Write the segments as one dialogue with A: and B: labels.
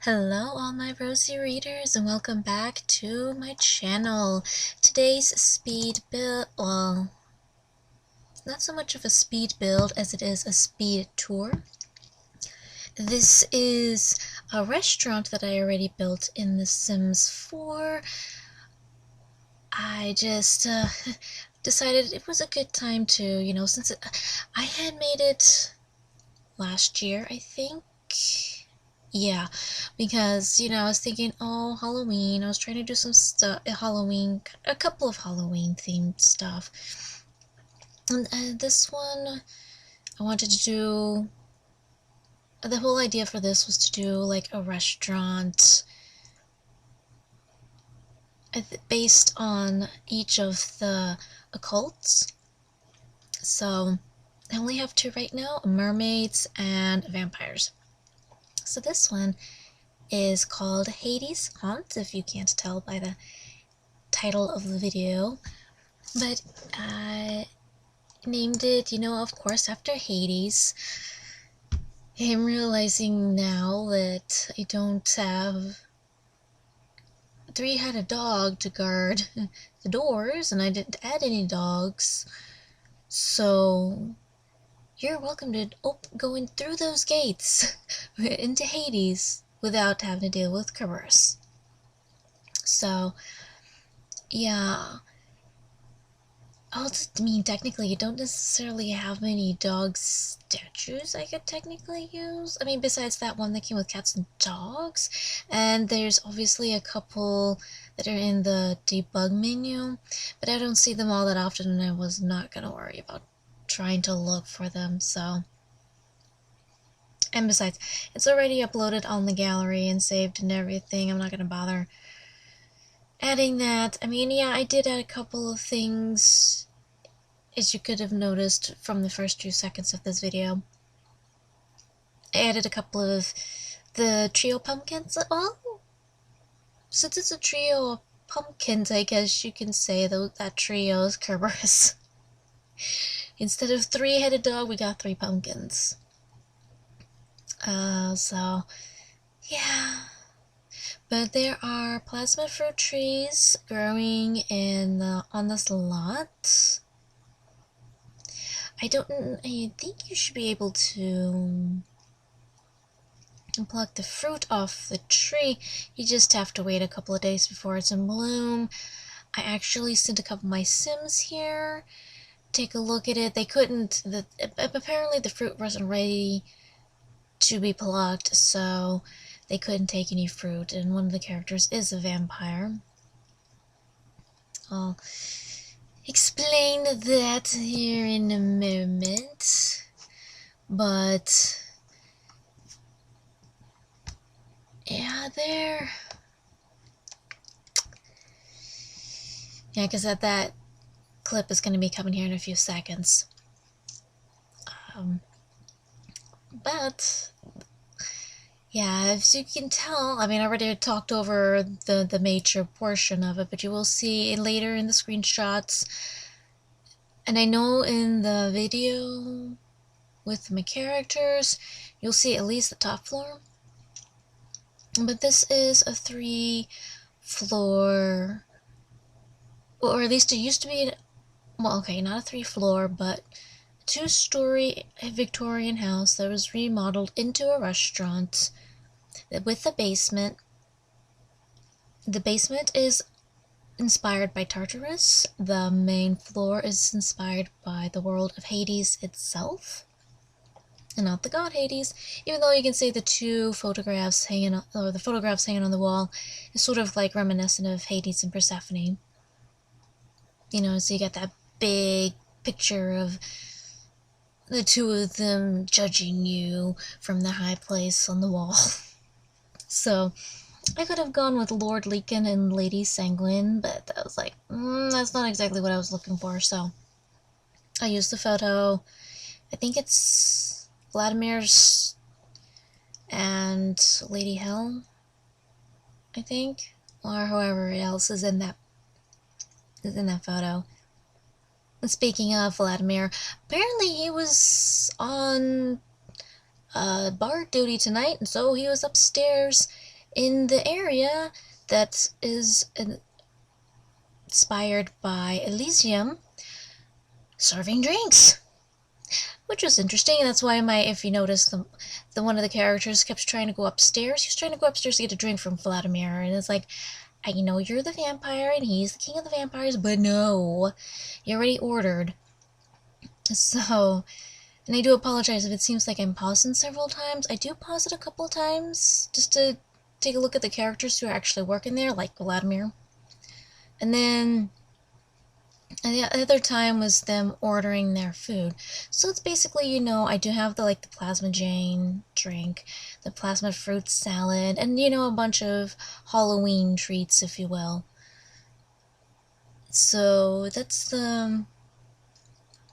A: Hello all my rosy readers and welcome back to my channel. Today's speed build, well, not so much of a speed build as it is a speed tour. This is a restaurant that I already built in The Sims 4. I just decided it was a good time to, since I had made it last year, I think. Yeah, because, I was thinking, oh, Halloween. I was trying to do some stuff, a couple of Halloween themed stuff. And this one, I wanted to do, the whole idea for this was to do like a restaurant based on each of the occults. So I only have two right now, mermaids and vampires. So this one is called Hades Haunt, if you can't tell by the title of the video. But I named it, of course, after Hades. I'm realizing now that I don't have a three-headed dog to guard the doors, and I didn't add any dogs. So you're welcome to going through those gates into Hades without having to deal with Cerberus. So, yeah. Technically, you don't necessarily have many dog statues I could technically use. Besides that one that came with cats and dogs. And there's obviously a couple that are in the debug menu, but I don't see them all that often, and I was not going to worry about trying to look for them, so. And besides, it's already uploaded on the gallery and saved and everything. I'm not going to bother adding that. Yeah, I did add a couple of things, as you could have noticed from the first 2 seconds of this video. I added a couple of the trio pumpkins. Well, since it's a trio of pumpkins, I guess you can say that trio is Cerberus. Instead of three-headed dog, we got 3 pumpkins. So, yeah. But there are plasma fruit trees growing on this lot. I think you should be able to pluck the fruit off the tree. You just have to wait a couple of days before it's in bloom. I actually sent a couple of my Sims here. Take a look at it. They couldn't, apparently the fruit wasn't ready to be plucked, so they couldn't take any fruit, and one of the characters is a vampire. I'll explain that here in a moment, but yeah, because that clip is going to be coming here in a few seconds. But yeah, as you can tell, I already talked over the major portion of it, but you will see later in the screenshots, and I know in the video with my characters, you'll see at least the top floor. But this is a 3-floor, or at least it used to be, well, okay, not a 3-floor, but a 2-story Victorian house that was remodeled into a restaurant with a basement. The basement is inspired by Tartarus. The main floor is inspired by the world of Hades itself, and not the god Hades, even though you can say the 2 photographs hanging on, or the photographs hanging on the wall is sort of like reminiscent of Hades and Persephone. So you got that big picture of the 2 of them judging you from the high place on the wall. So I could have gone with Lord Leakin and Lady Sanguine, but I was like, that's not exactly what I was looking for, so I used the photo. I think it's Vladimir's and Lady Hell, I think, or whoever else is in that photo. And speaking of Vladimir, apparently he was on bar duty tonight, and so he was upstairs in the area that is inspired by Elysium, serving drinks, which was interesting. That's why if you notice, the one of the characters kept trying to go upstairs. He was trying to go upstairs to get a drink from Vladimir, and it's like, I know you're the vampire and he's the king of the vampires, but no, you already ordered. So, and I do apologize if it seems like I'm pausing several times. I do pause it a couple of times just to take a look at the characters who are actually working there, like Vladimir. And then the other time was them ordering their food. So it's basically, I do have the plasma Jane drink, the plasma fruit salad, and a bunch of Halloween treats, if you will. So that's the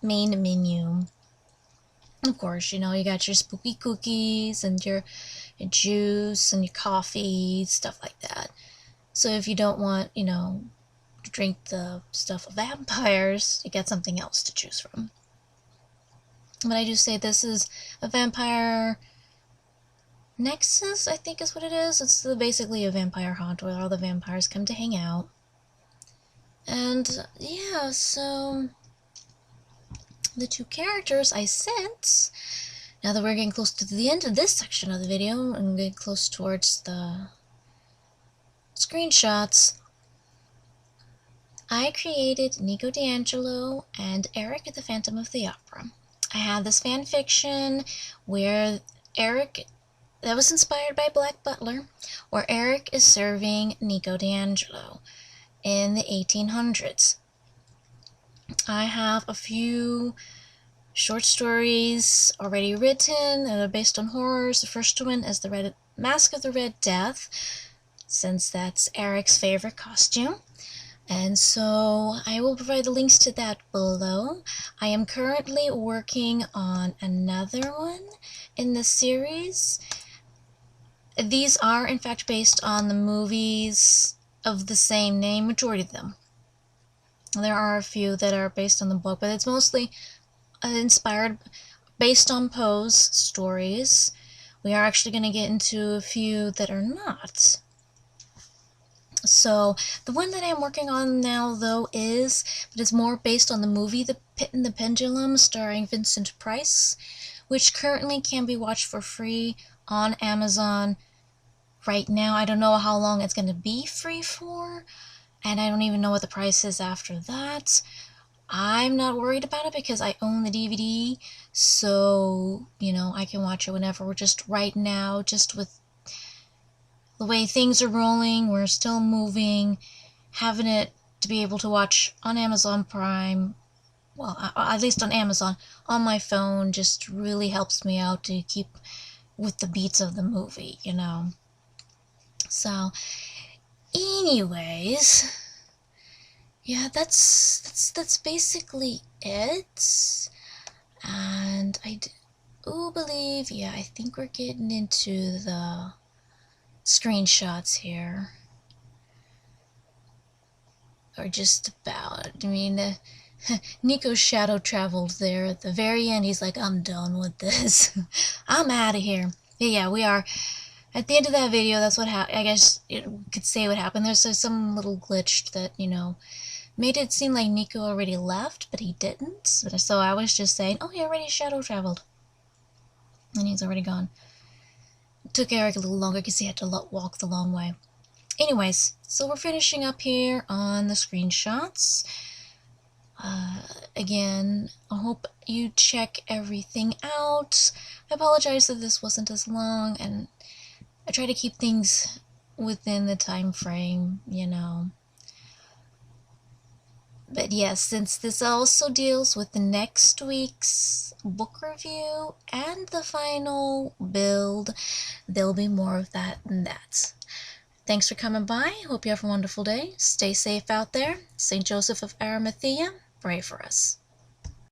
A: main menu. Of course, you got your spooky cookies and your juice and your coffee, stuff like that. So if you don't want, to drink the stuff of vampires, you get something else to choose from. But I do say this is a vampire nexus, I think is what it is. It's basically a vampire haunt where all the vampires come to hang out. And yeah, so the two characters I sent, now that we're getting close to the end of this section of the video and getting close towards the screenshots, I created Nico D'Angelo and Eric at the Phantom of the Opera. I had this fan fiction where Eric, that was inspired by Black Butler, where Eric is serving Nico D'Angelo in the 1800s. I have a few short stories already written that are based on horrors. The first one is the Mask of the Red Death, since that's Eric's favorite costume. And so I will provide the links to that below. I am currently working on another one in the series. These are in fact based on the movies of the same name, majority of them. There are a few that are based on the book, but it's mostly inspired, based on Poe's stories. We are actually going to get into a few that are not. So, the one that I'm working on now, though, is more based on the movie The Pit and the Pendulum, starring Vincent Price, which currently can be watched for free on Amazon right now. I don't know how long it's going to be free for, and I don't even know what the price is after that. I'm not worried about it because I own the DVD, so, I can watch it whenever. We're just right now, just with the way things are rolling, we're still moving, having it to be able to watch on Amazon Prime, well, at least on Amazon, on my phone, just really helps me out to keep with the beats of the movie, So, anyways, yeah, that's basically it. And I do believe, yeah, I think we're getting into the screenshots here. Or just about. I mean, Nico's shadow traveled there at the very end. He's like, I'm done with this. I'm out of here. Yeah, we are. At the end of that video, that's what happened. I guess you could say what happened. There's some little glitch that, made it seem like Nico already left, but he didn't. So I was just saying, oh, he already shadow traveled. And he's already gone. It took Eric a little longer because he had to walk the long way. Anyways, so we're finishing up here on the screenshots. Again, I hope you check everything out. I apologize that this wasn't as long, and I try to keep things within the time frame, But yes, since this also deals with the next week's book review and the final build, there'll be more of that than that. Thanks for coming by. Hope you have a wonderful day. Stay safe out there. St. Joseph of Arimathea, pray for us.